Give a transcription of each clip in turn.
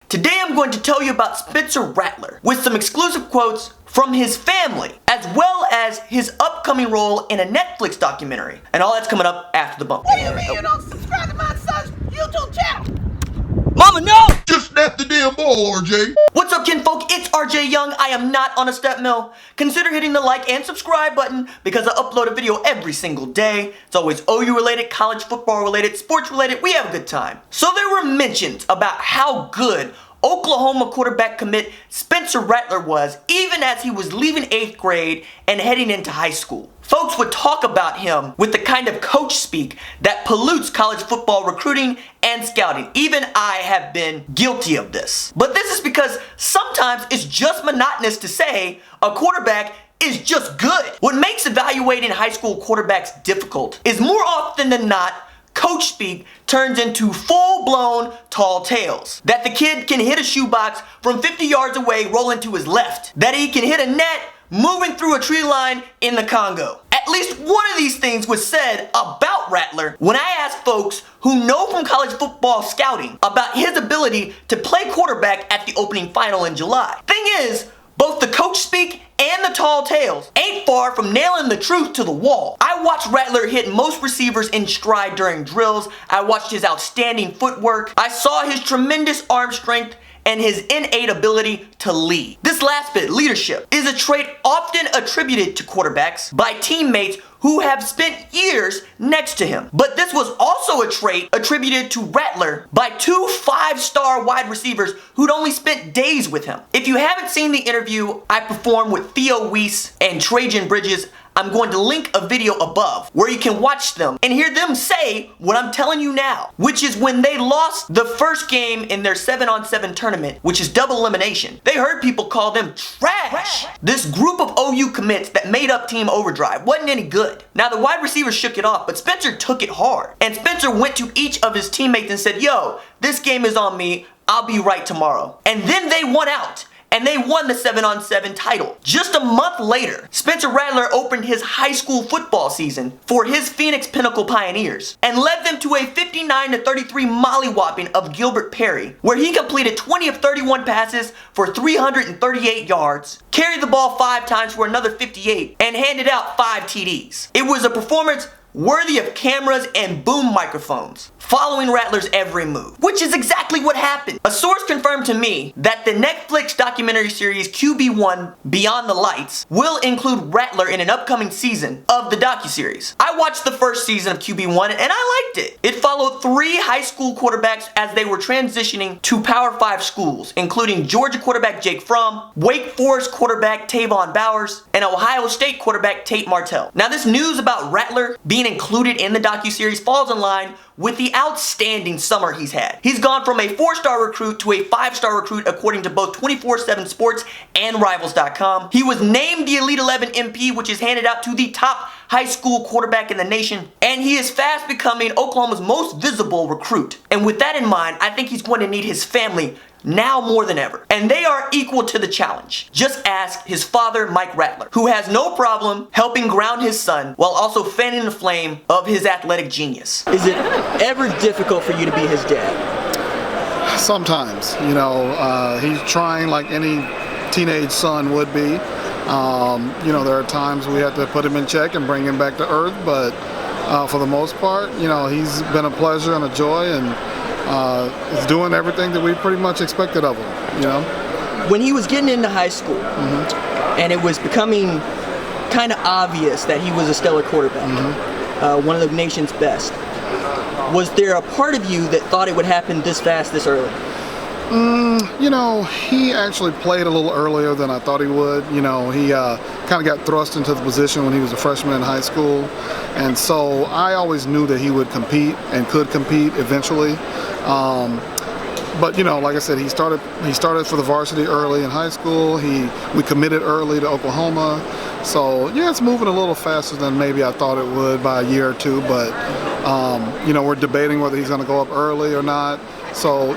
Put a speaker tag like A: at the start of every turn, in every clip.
A: Today I'm going to tell you about Spencer Rattler with some exclusive quotes from his family, as well as his upcoming role in a Netflix documentary. And all that's coming up after the bump.
B: What do you mean you don't subscribe to my son's YouTube channel?
A: Mama, no!
C: Just snap the damn ball, RJ.
A: What's up, kinfolk? It's RJ Young. I am not on a step mill. Consider hitting the like and subscribe button because I upload a video every single day. It's always OU related, college football related, sports related. We have a good time. So there were mentions about how good Oklahoma quarterback commit Spencer Rattler was even as he was leaving 8th grade and heading into high school. Folks would talk about him with the kind of coach speak that pollutes college football recruiting and scouting. Even I have been guilty of this. But this is because sometimes it's just monotonous to say a quarterback is just good. What makes evaluating high school quarterbacks difficult is more often than not, coach speak turns into full-blown tall tales. That the kid can hit a shoebox from 50 yards away rolling to his left. That he can hit a net moving through a tree line in the Congo. At least one of these things was said about Rattler when I asked folks who know from college football scouting about his ability to play quarterback at the opening final in July. Thing is, both the coach speak and the tall tales ain't far from nailing the truth to the wall. I watched Rattler hit most receivers in stride during drills. I watched his outstanding footwork. I saw his tremendous arm strength and his innate ability to lead. This last bit, leadership, is a trait often attributed to quarterbacks by teammates who have spent years next to him. But this was also a trait attributed to Rattler by 2 5-star wide receivers who'd only spent days with him. If you haven't seen the interview I performed with Theo Weiss and Trajan Bridges, I'm going to link a video above where you can watch them and hear them say what I'm telling you now, which is when they lost the first game in their 7-on-7 tournament, which is double elimination. They heard people call them trash. This group of OU commits that made up Team Overdrive wasn't any good. Now the wide receivers shook it off, but Spencer took it hard. And Spencer went to each of his teammates and said, yo, this game is on me. I'll be right tomorrow. And then they won out. And they won the 7-on-7 title. Just a month later, Spencer Rattler opened his high school football season for his Phoenix Pinnacle Pioneers and led them to a 59-33 molly-whopping of Gilbert Perry, where he completed 20 of 31 passes for 338 yards, carried the ball 5 times for another 58, and handed out 5 TDs. It was a performance worthy of cameras and boom microphones, following Rattler's every move, which is exactly what happened. A source confirmed to me that the Netflix documentary series QB1 Beyond the Lights will include Rattler in an upcoming season of the docu-series. I watched the first season of QB1 and I liked it. It followed 3 high school quarterbacks as they were transitioning to Power 5 schools, including Georgia quarterback Jake Fromm, Wake Forest quarterback Tayvon and Ohio State quarterback Tate Martell. Now this news about Rattler being included in the docu-series falls in line with the outstanding summer he's had. He's gone from a 4-star recruit to a 5-star recruit according to both 24/7 Sports and Rivals.com. He was named the Elite 11 MP, which is handed out to the top high school quarterback in the nation, and he is fast becoming Oklahoma's most visible recruit. And with that in mind, I think he's going to need his family now more than ever. And they are equal to the challenge. Just ask his father, Mike Rattler, who has no problem helping ground his son while also fanning the flame of his athletic genius. Is it ever difficult for you to be his dad?
D: Sometimes, he's trying like any teenage son would be. There are times we have to put him in check and bring him back to earth, but for the most part, he's been a pleasure and a joy, and is doing everything that we pretty much expected of him,
A: When he was getting into high school, and it was becoming kind of obvious that he was a stellar quarterback, one of the nation's best, was there a part of you that thought it would happen this fast, this early?
D: He actually played a little earlier than I thought he would. He kind of got thrust into the position when he was a freshman in high school. And so I always knew that he would compete and could compete eventually. But like I said, he started for the varsity early in high school. We committed early to Oklahoma. So yeah, it's moving a little faster than maybe I thought it would by a year or two. But we're debating whether he's going to go up early or not. So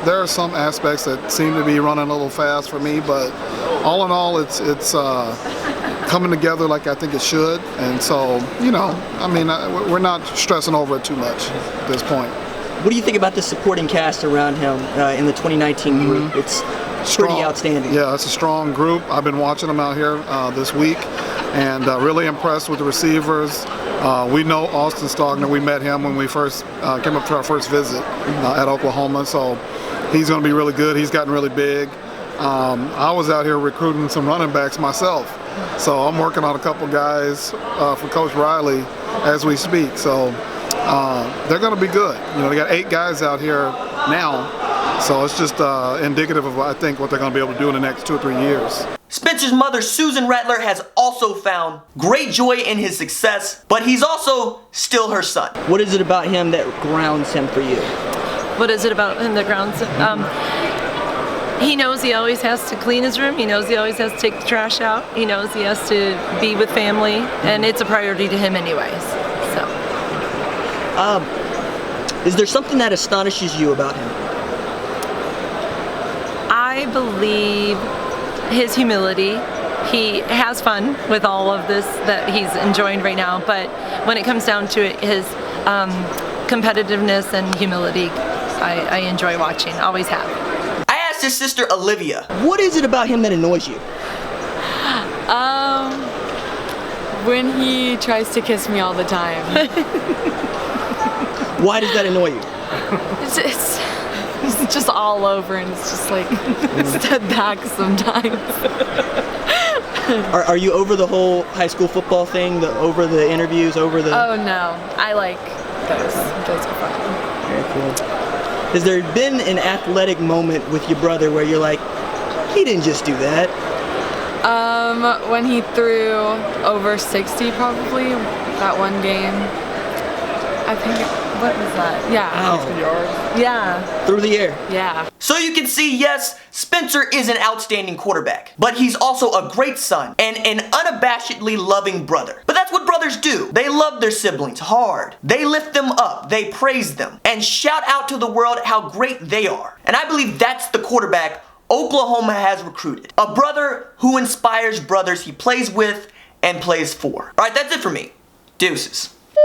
D: there are some aspects that seem to be running a little fast for me. But all in all, it's coming together like I think it should. And so we're not stressing over it too much at this point.
A: What do you think about the supporting cast around him in the 2019 group? It's pretty outstanding.
D: Yeah, it's a strong group. I've been watching them out here this week, and really impressed with the receivers. We know Austin Stogner. We met him when we first came up to our first visit at Oklahoma, so he's going to be really good. He's gotten really big. I was out here recruiting some running backs myself, so I'm working on a couple guys for Coach Riley as we speak. So they're going to be good. You know, they got 8 guys out here now, so it's just indicative of, I think, what they're going to be able to do in the next 2 or 3 years.
A: Spencer's mother, Susan Rattler, has also found great joy in his success, but he's also still her son. What is it about him that grounds him for you?
E: What is it about him that grounds him? He knows he always has to clean his room. He knows he always has to take the trash out. He knows he has to be with family, and it's a priority to him anyways. So.
A: Is there something that astonishes you about him?
E: I believe his humility. He has fun with all of this that he's enjoying right now, but when it comes down to it, his competitiveness and humility, I enjoy watching, always have.
A: I asked his sister Olivia, what is it about him that annoys you?
F: When he tries to kiss me all the time.
A: Why does that annoy you?
F: It's just all over, and it's just like step back sometimes.
A: Are you over the whole high school football thing? Over the interviews? Over the?
F: Oh no, I like those. Those are fun.
A: Very cool. Has there been an athletic moment with your brother where you're like, he didn't just do that?
F: When he threw over 60 probably, that one game. I think, what was that? Yeah.
A: Ow.
F: Yeah.
A: Through the air.
F: Yeah.
A: So you can see, yes, Spencer is an outstanding quarterback, but he's also a great son and an unabashedly loving brother. But that's what brothers do. They love their siblings hard. They lift them up, they praise them, and shout out to the world how great they are. And I believe that's the quarterback Oklahoma has recruited. A brother who inspires brothers he plays with and plays for. All right, that's it for me. Deuces.